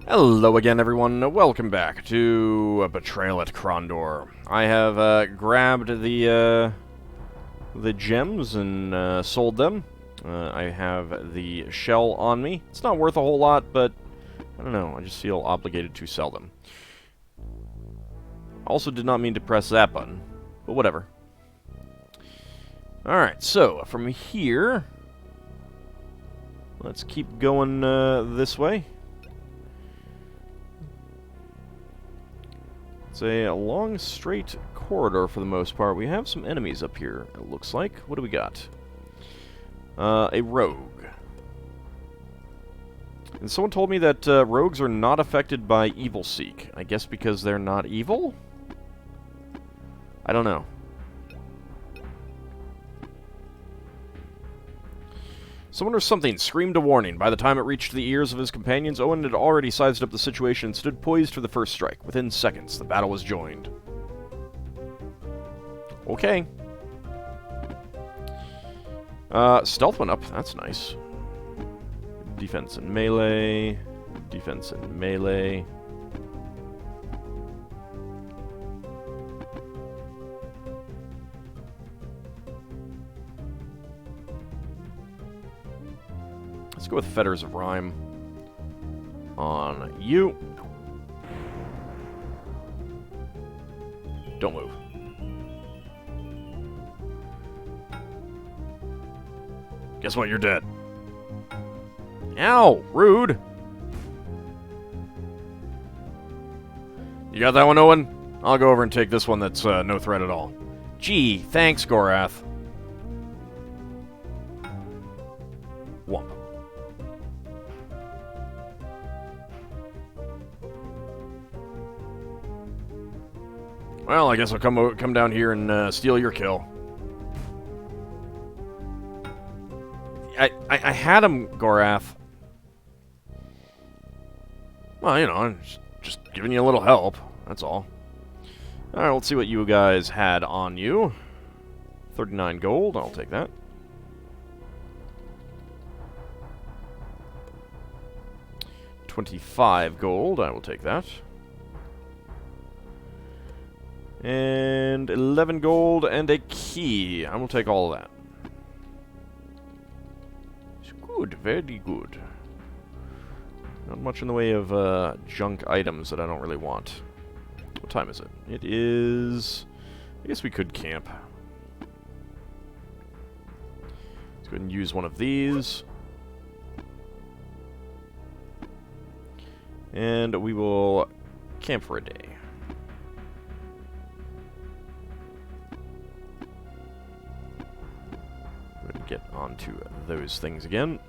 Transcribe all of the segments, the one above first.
Hello again, everyone. Welcome back to Betrayal at Krondor. I have grabbed the gems and sold them. I have the shell on me. It's not worth a whole lot, but I don't know. I just feel obligated to sell them. Also did not mean to press that button, but whatever. Alright, so from here, let's keep going this way. It's a long, straight corridor for the most part. We have some enemies up here, it looks like. What do we got? A rogue. And someone told me that rogues are not affected by Evil Seek. I guess because they're not evil? I don't know. Someone or something screamed a warning. By the time it reached the ears of his companions, Owen had already sized up the situation and stood poised for the first strike. Within seconds, the battle was joined. Okay. Stealth went up. That's nice. Defense and melee. Defense and melee. Let's go with Fetters of Rhyme on you. Don't move. Guess what? You're dead. Ow! Rude! You got that one, Owen? I'll go over and take this one that's no threat at all. Gee, thanks, Gorath. Wump. Well, I guess I'll come down here and steal your kill. I had him, Gorath. Well, you know, I'm just giving you a little help. That's all. Alright, let's see what you guys had on you. 39 gold, I'll take that. $25 gold, I will take that. And 11 gold and a key. I will take all of that. Good, very good. Not much in the way of junk items that I don't really want. What time is it? It is... I guess we could camp. Let's go ahead and use one of these. And we will camp for a day. Get onto those things again.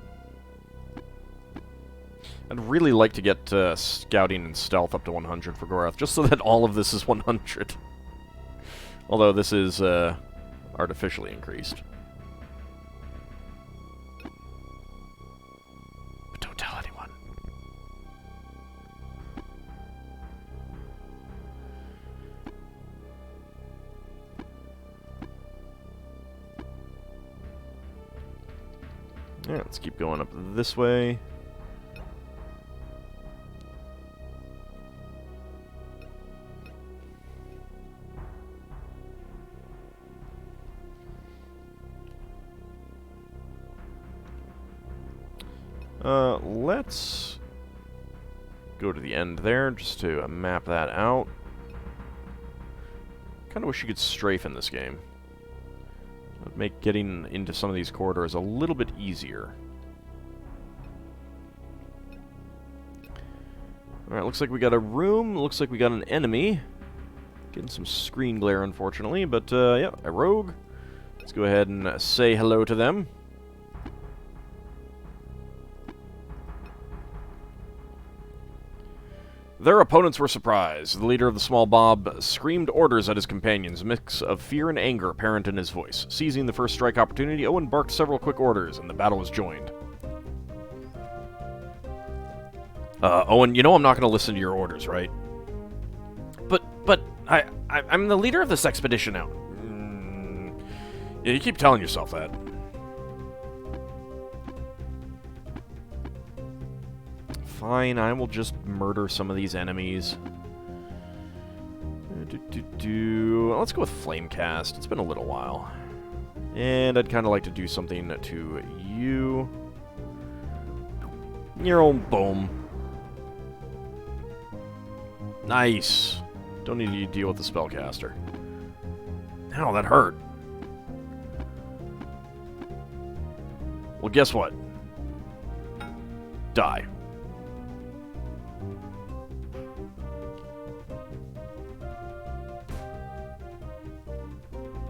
I'd really like to get scouting and stealth up to 100 for Gorath, just so that all of this is 100. Although this is artificially increased. But don't tell anyone. Yeah, let's keep going up this way. Let's go to the end there, just to map that out. Kinda wish you could strafe in this game. It'd make getting into some of these corridors a little bit easier. Alright, looks like we got a room, looks like we got an enemy. Getting some screen glare, unfortunately, but yeah, a rogue. Let's go ahead and say hello to them. Their opponents were surprised. The leader of the small mob screamed orders at his companions, a mix of fear and anger apparent in his voice. Seizing the first strike opportunity, Owen barked several quick orders, and the battle was joined. Owen, you know I'm not going to listen to your orders, right? But I'm the leader of this expedition now. Yeah, you keep telling yourself that. Fine, I will just murder some of these enemies. Let's go with Flamecast. It's been a little while. And I'd kind of like to do something to you. Your own boom. Nice. Don't need to deal with the spellcaster. Ow, that hurt. Well, guess what? Die.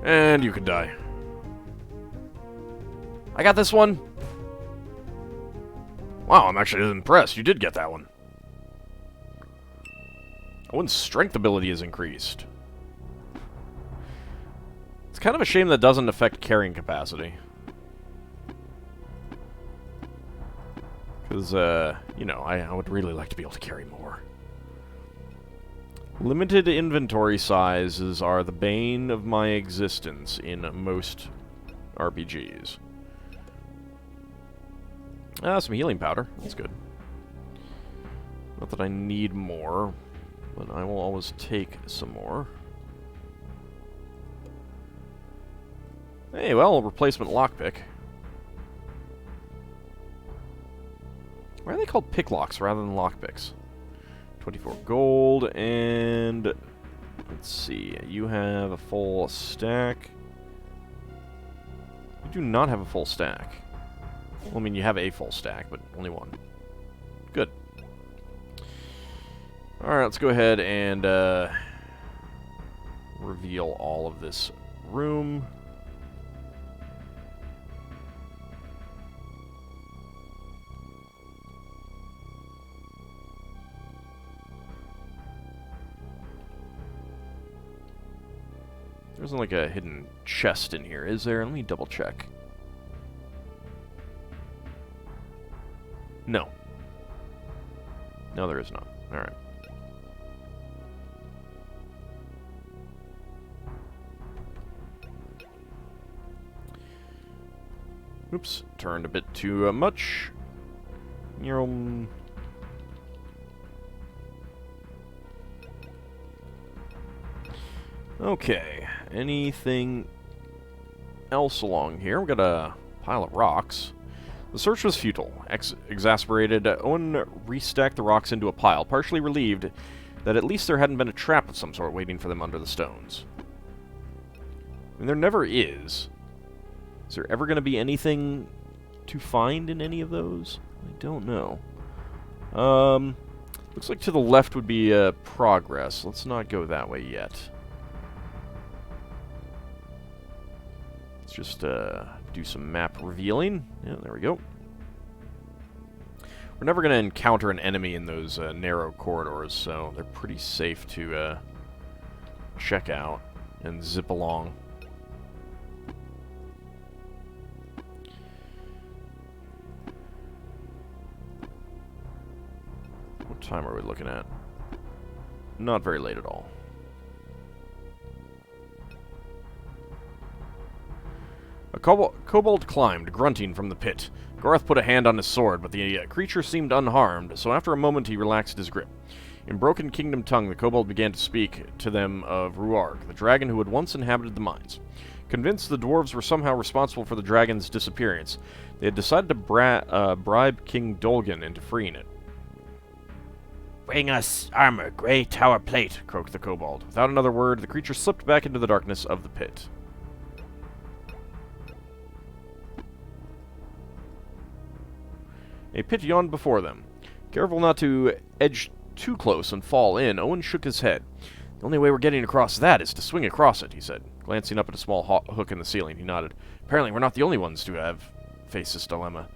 And you can die. I got this one. Wow, I'm actually impressed. You did get that one. Owen's strength ability is increased. It's kind of a shame that doesn't affect carrying capacity. Because, you know, I would really like to be able to carry more. Limited inventory sizes are the bane of my existence in most RPGs. Some healing powder. That's good. Not that I need more, but I will always take some more. Hey, well, replacement lockpick. Why are they called picklocks rather than lockpicks? 24 gold, and let's see, you have a full stack. You do not have a full stack. Well, I mean, you have a full stack, but only one. Good. Alright, let's go ahead and reveal all of this room. There isn't like a hidden chest in here, is there? Let me double check. No. No, there is not. Alright. Oops, turned a bit too much. Okay, anything else along here? We've got a pile of rocks. The search was futile. Exasperated, Owen restacked the rocks into a pile, partially relieved that at least there hadn't been a trap of some sort waiting for them under the stones. I mean, there never is. Is there ever going to be anything to find in any of those? I don't know. Looks like to the left would be progress. Let's not go that way yet. Let's just do some map revealing. Yeah, there we go. We're never going to encounter an enemy in those narrow corridors, so they're pretty safe to check out and zip along. What time are we looking at? Not very late at all. A kobold climbed, grunting, from the pit. Garth put a hand on his sword, but the creature seemed unharmed, so after a moment he relaxed his grip. In broken kingdom tongue, the kobold began to speak to them of Ruarg, the dragon who had once inhabited the mines. Convinced the dwarves were somehow responsible for the dragon's disappearance, they had decided to bribe King Dolgan into freeing it. Bring us armor, grey tower plate, croaked the kobold. Without another word, the creature slipped back into the darkness of the pit. A pit yawned before them. Careful not to edge too close and fall in, Owen shook his head. The only way we're getting across that is to swing across it, he said. Glancing up at a small hook in the ceiling, he nodded. Apparently we're not the only ones to have faced this dilemma.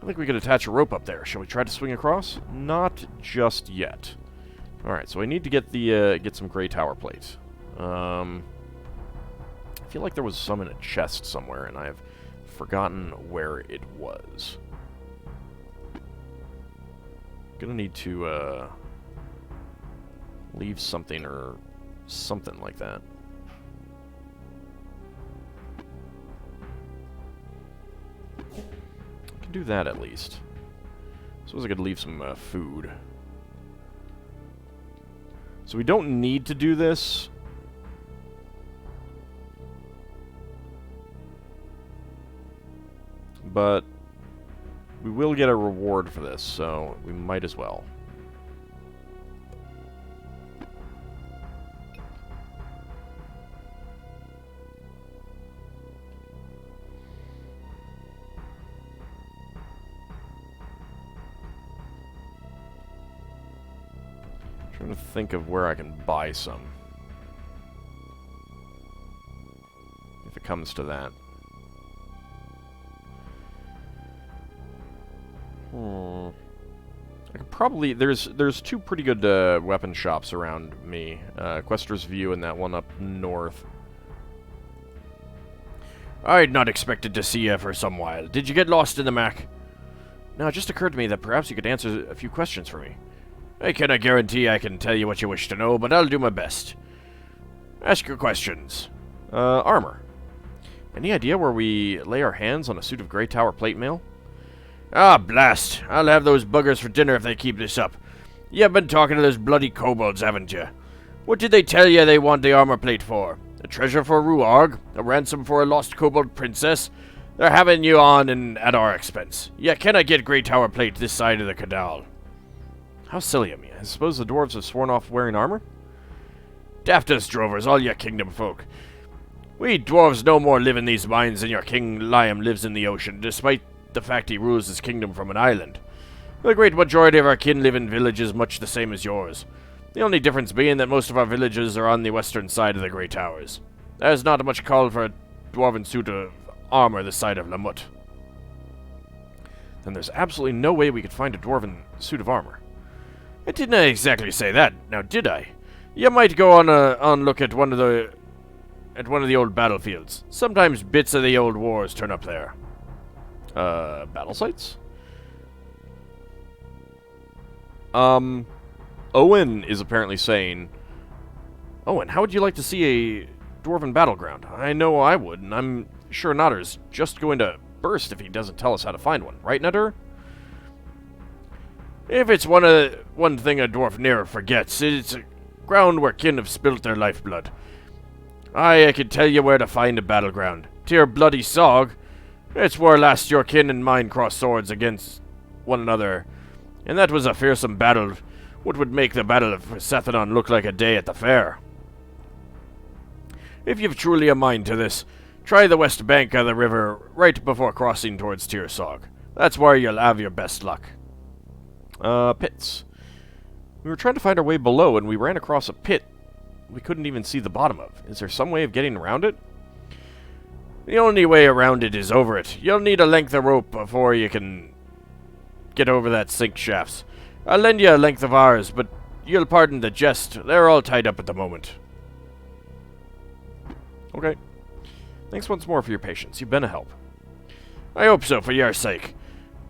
I think we could attach a rope up there. Shall we try to swing across? Not just yet. Alright, so I need to get the get some grey tower plate. I feel like there was some in a chest somewhere, and I've forgotten where it was. Gonna need to leave something or something like that. I can do that at least. So Suppose I could leave some food. So we don't need to do this. But we will get a reward for this, so we might as well. Trying to think of where I can buy some. If it comes to that. I could probably... There's two pretty good weapon shops around me. Quester's View and that one up north. I'd not expected to see you for some while. Did you get lost in the Mac? No, it just occurred to me that perhaps you could answer a few questions for me. I cannot guarantee I can tell you what you wish to know, but I'll do my best. Ask your questions. Armor. Any idea where we lay our hands on a suit of Grey Tower plate mail? Ah, blast. I'll have those buggers for dinner if they keep this up. You've been talking to those bloody kobolds, haven't you? What did they tell you they want the armor plate for? A treasure for Ruarg? A ransom for a lost kobold princess? They're having you on and at our expense. You cannot get Grey Tower plate this side of the Cadal. How silly of me. I suppose the dwarves have sworn off wearing armor? Daftest drovers, all your kingdom folk. We dwarves no more live in these mines than your King Liam lives in the ocean, despite the fact he rules his kingdom from an island. The great majority of our kin live in villages much the same as yours. The only difference being that most of our villages are on the western side of the Grey Towers. There's not much call for a dwarven suit of armor this side of Lamut. Then there's absolutely no way we could find a dwarven suit of armor. I didn't exactly say that, now did I? You might go on look at one of the old battlefields. Sometimes bits of the old wars turn up there. Battle sites? Owen is apparently saying, Owen, how would you like to see a dwarven battleground? I know I would, and I'm sure Nutter's just going to burst if he doesn't tell us how to find one. Right, Nutter? If it's one thing a dwarf ne'er forgets, it's a ground where kin have spilt their lifeblood. I can tell you where to find a battleground. To your bloody sog. It's where last your kin and mine crossed swords against one another, and that was a fearsome battle, what would make the battle of Sethanon look like a day at the fair. If you've truly a mind to this, try the west bank of the river right before crossing towards Tirsog. That's where you'll have your best luck. Pits. We were trying to find our way below, and we ran across a pit we couldn't even see the bottom of. Is there some way of getting around it? The only way around it is over it. You'll need a length of rope before you can get over that sink shafts. I'll lend you a length of ours, but you'll pardon the jest. They're all tied up at the moment. Okay. Thanks once more for your patience. You've been a help. I hope so, for your sake.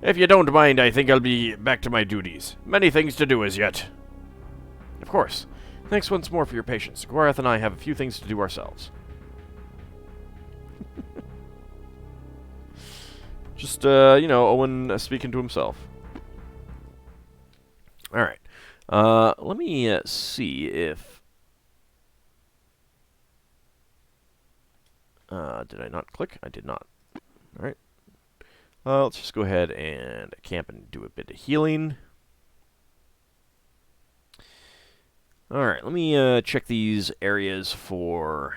If you don't mind, I think I'll be back to my duties. Many things to do as yet. Of course. Thanks once more for your patience. Gwarath and I have a few things to do ourselves. Just, you know, Owen speaking to himself. Alright. Let me see if... did I not click? I did not. Alright. Let's just go ahead and camp and do a bit of healing. Alright, let me check these areas for...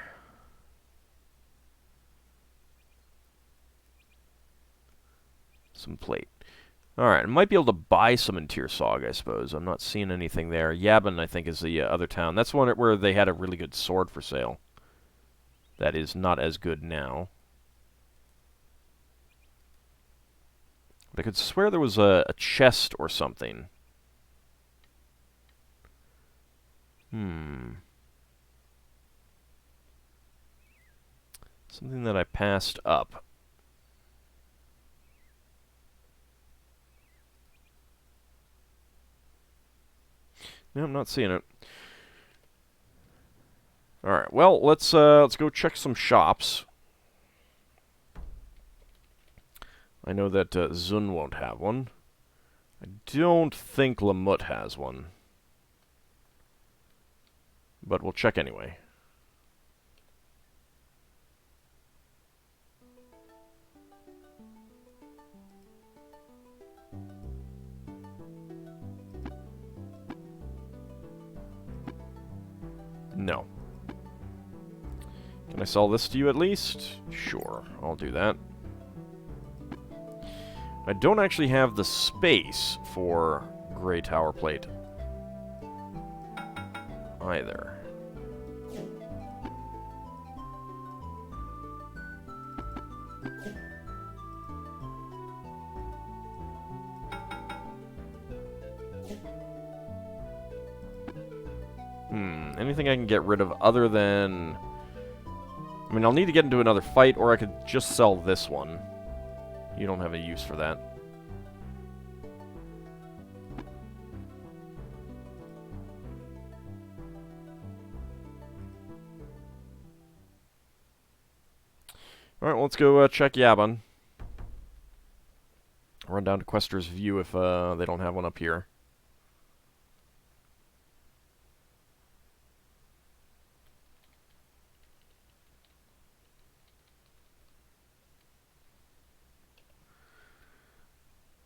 some plate. Alright, I might be able to buy some in Tirsog, I suppose. I'm not seeing anything there. Yavin, I think, is the other town. That's one where they had a really good sword for sale. That is not as good now. But I could swear there was a chest or something. Something that I passed up. No, I'm not seeing it. Alright, well, let's go check some shops. I know that Zun won't have one. I don't think Lamut has one. But we'll check anyway. No. Can I sell this to you at least? Sure, I'll do that. I don't actually have the space for Grey Tower Plate either. Anything I can get rid of other than... I mean, I'll need to get into another fight, or I could just sell this one. You don't have a use for that. Alright, well, let's go check Yabon. Run down to Quester's View if they don't have one up here.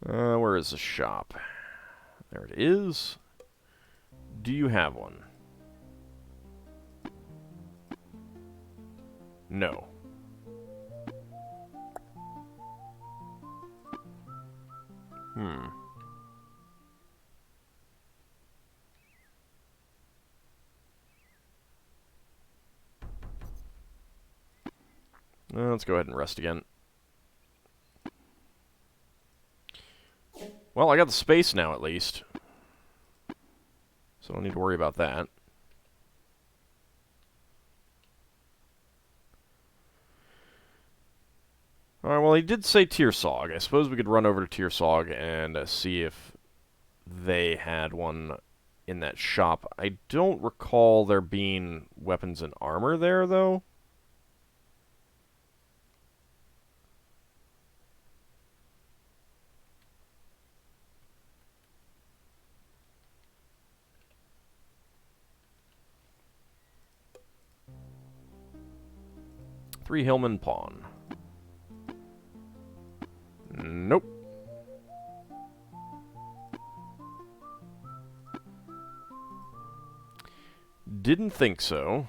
Where is the shop? There it is. Do you have one? No. Let's go ahead and rest again. Well, I got the space now, at least. So I don't need to worry about that. Alright, well, he did say Tearsog. I suppose we could run over to Tearsog and see if they had one in that shop. I don't recall there being weapons and armor there, though. Three Hillman Pawn. Nope. Didn't think so.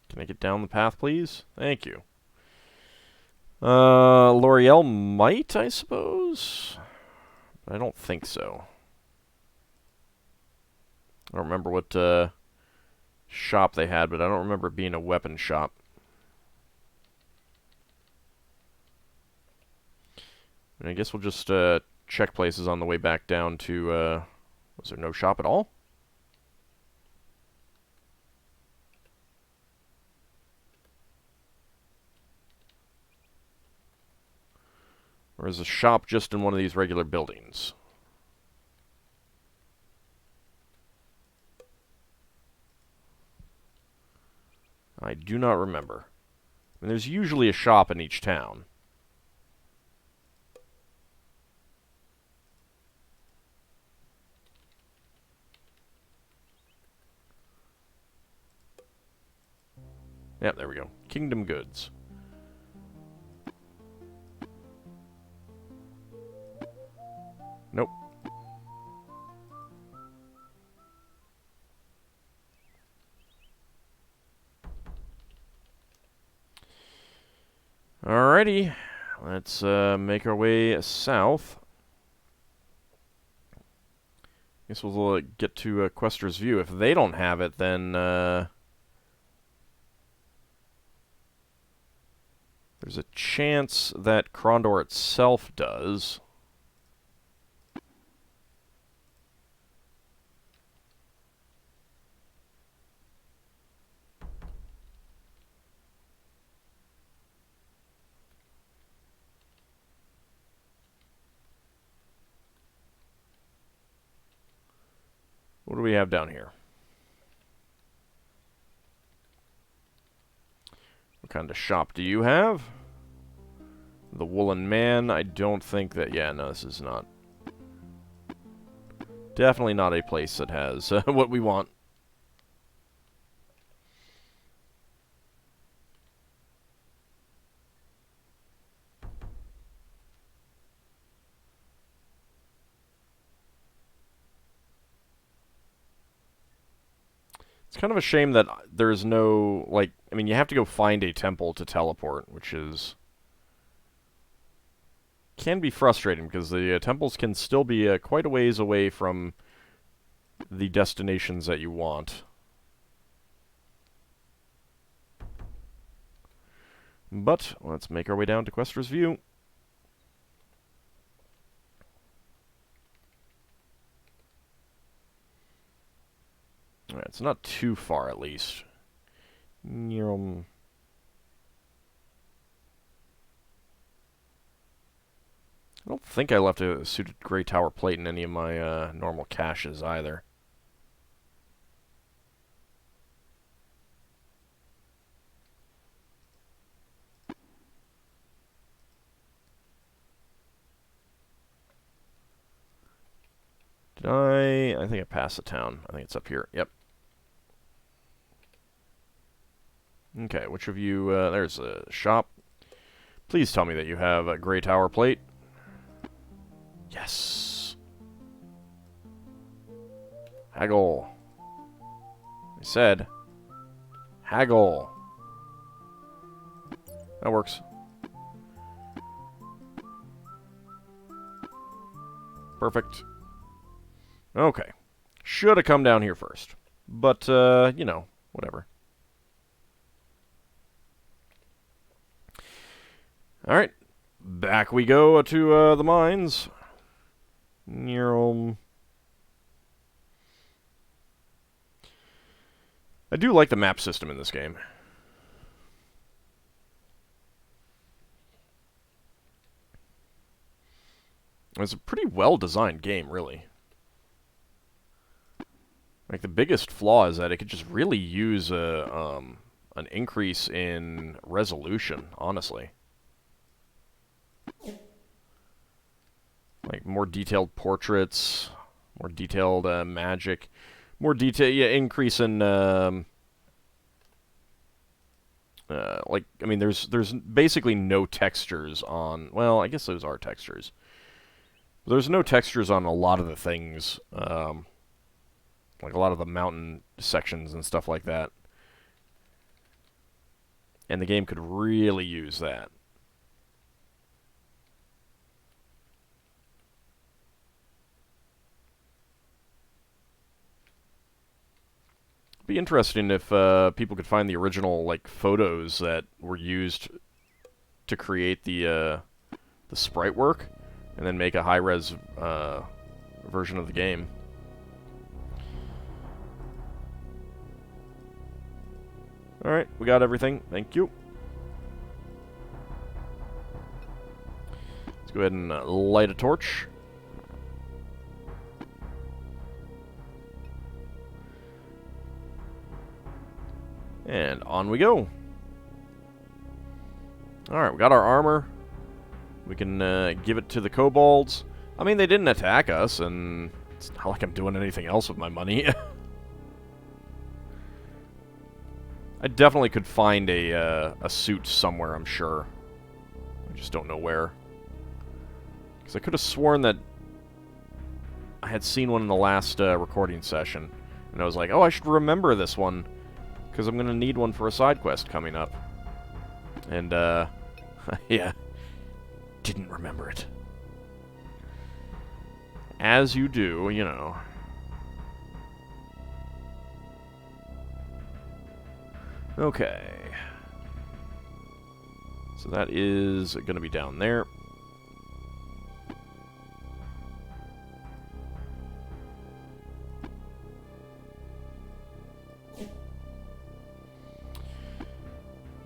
Can I get down the path, please? Thank you. L'Oreal might, I suppose? But I don't think so. I don't remember what shop they had, but I don't remember it being a weapon shop. And I guess we'll just check places on the way back down to... was there no shop at all? Or is a shop just in one of these regular buildings? I do not remember. I mean, there's usually a shop in each town. Yep, there we go. Kingdom Goods. Nope. Alrighty. Let's make our way south. Guess we'll get to Quester's View. If they don't have it, then there's a chance that Krondor itself does. do we have down here? What kind of shop do you have? The Woolen Man. I don't think that... Yeah, no, this is not... Definitely not a place that has what we want. It's kind of a shame that there's no, like, I mean, you have to go find a temple to teleport, which is... can be frustrating, because the temples can still be quite a ways away from the destinations that you want. But, let's make our way down to Questor's View. Alright, it's not too far, at least. I don't think I left a suited Grey Tower plate in any of my normal caches, either. Did I think I passed the town. I think it's up here. Yep. Okay, which of you... there's a shop. Please tell me that you have a Grey Tower plate. Yes! Haggle. I said... haggle. That works. Perfect. Okay. Should have come down here first. But, you know, whatever. Alright, back we go to the mines. I do like the map system in this game. It's a pretty well-designed game, really. Like, the biggest flaw is that it could just really use an increase in resolution, honestly. Like, more detailed portraits, more detailed magic, more detail, yeah, increase in, like, I mean, there's basically no textures on, well, I guess those are textures. There's no textures on a lot of the things, like a lot of the mountain sections and stuff like that. And the game could really use that. Be interesting if people could find the original like photos that were used to create the sprite work, and then make a high-res version of the game. All right, we got everything. Thank you. Let's go ahead and light a torch. And on we go. Alright, we got our armor. We can give it to the kobolds. I mean, they didn't attack us, and it's not like I'm doing anything else with my money. I definitely could find a suit somewhere, I'm sure. I just don't know where. Because I could have sworn that I had seen one in the last recording session. And I was like, oh, I should remember this one, because I'm going to need one for a side quest coming up. And, yeah. Didn't remember it. As you do, you know. Okay. So that is going to be down there.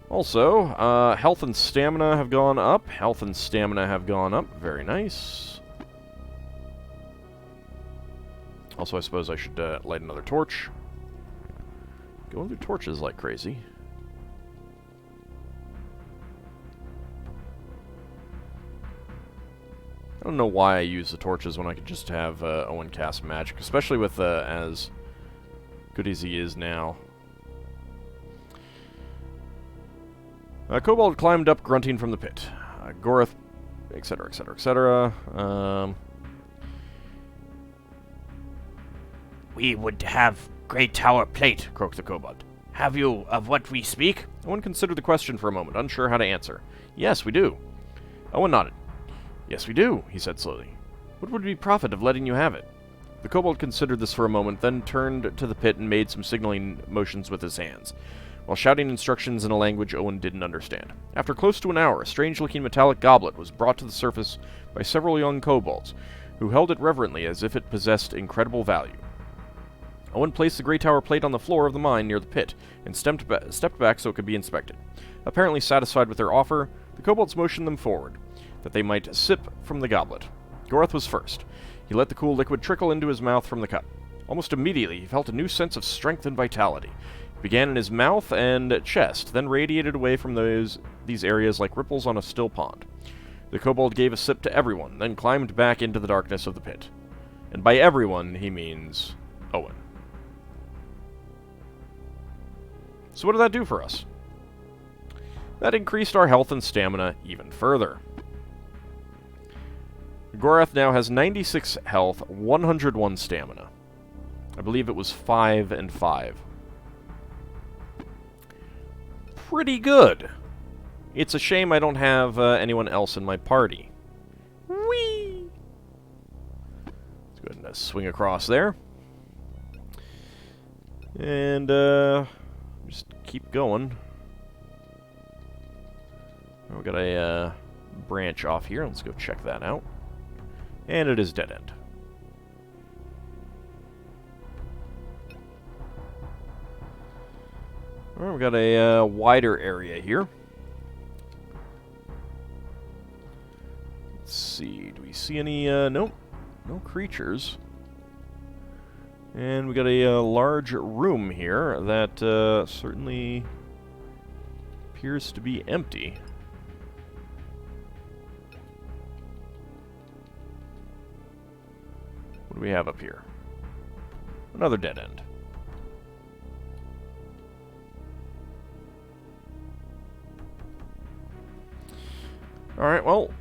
Also, health and stamina have gone up. Health and stamina have gone up. Very nice. Also, I suppose I should light another torch. Going through torches like crazy. I don't know why I use the torches when I could just have Owen cast magic, especially with as good as he is now. Kobold climbed up, grunting from the pit. Gorath, etc., etc., etc. We would have great tower plate, croaked the kobold. Have you of what we speak? Owen considered the question for a moment, unsure how to answer. Yes, we do. Owen nodded. Yes, we do, he said slowly. What would be profit of letting you have it? The kobold considered this for a moment, then turned to the pit and made some signaling motions with his hands, while shouting instructions in a language Owen didn't understand. After close to an hour, a strange-looking metallic goblet was brought to the surface by several young kobolds, who held it reverently as if it possessed incredible value. Owen placed the Grey Tower plate on the floor of the mine near the pit, and stepped back so it could be inspected. Apparently satisfied with their offer, the kobolds motioned them forward, that they might sip from the goblet. Gorath was first. He let the cool liquid trickle into his mouth from the cup. Almost immediately, he felt a new sense of strength and vitality. It began in his mouth and chest, then radiated away from these areas like ripples on a still pond. The kobold gave a sip to everyone, then climbed back into the darkness of the pit. And by everyone, he means Owen. So what did that do for us? That increased our health and stamina even further. Gorath now has 96 health, 101 stamina. I believe it was 5 and 5. Pretty good. It's a shame I don't have anyone else in my party. Whee! Let's go ahead and swing across there. And just keep going. We got a branch off here. Let's go check that out. And it is dead end. Alright, we got a wider area here. Let's see, do we see any, nope, no creatures. And we got a large room here that certainly appears to be empty. What do we have up here? Another dead end. Alright, well,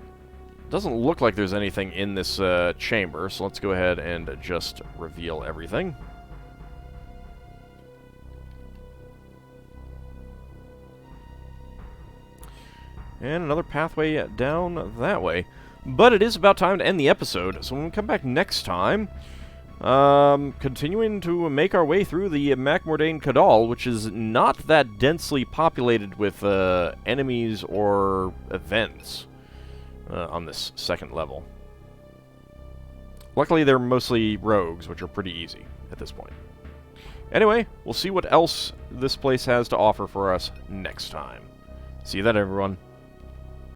doesn't look like there's anything in this chamber, so let's go ahead and just reveal everything. And another pathway down that way. But it is about time to end the episode, so when we come back next time, continuing to make our way through the Makmordain Kadal, which is not that densely populated with enemies or events on this second level. Luckily, they're mostly rogues, which are pretty easy at this point. Anyway, we'll see what else this place has to offer for us next time. See you then, everyone.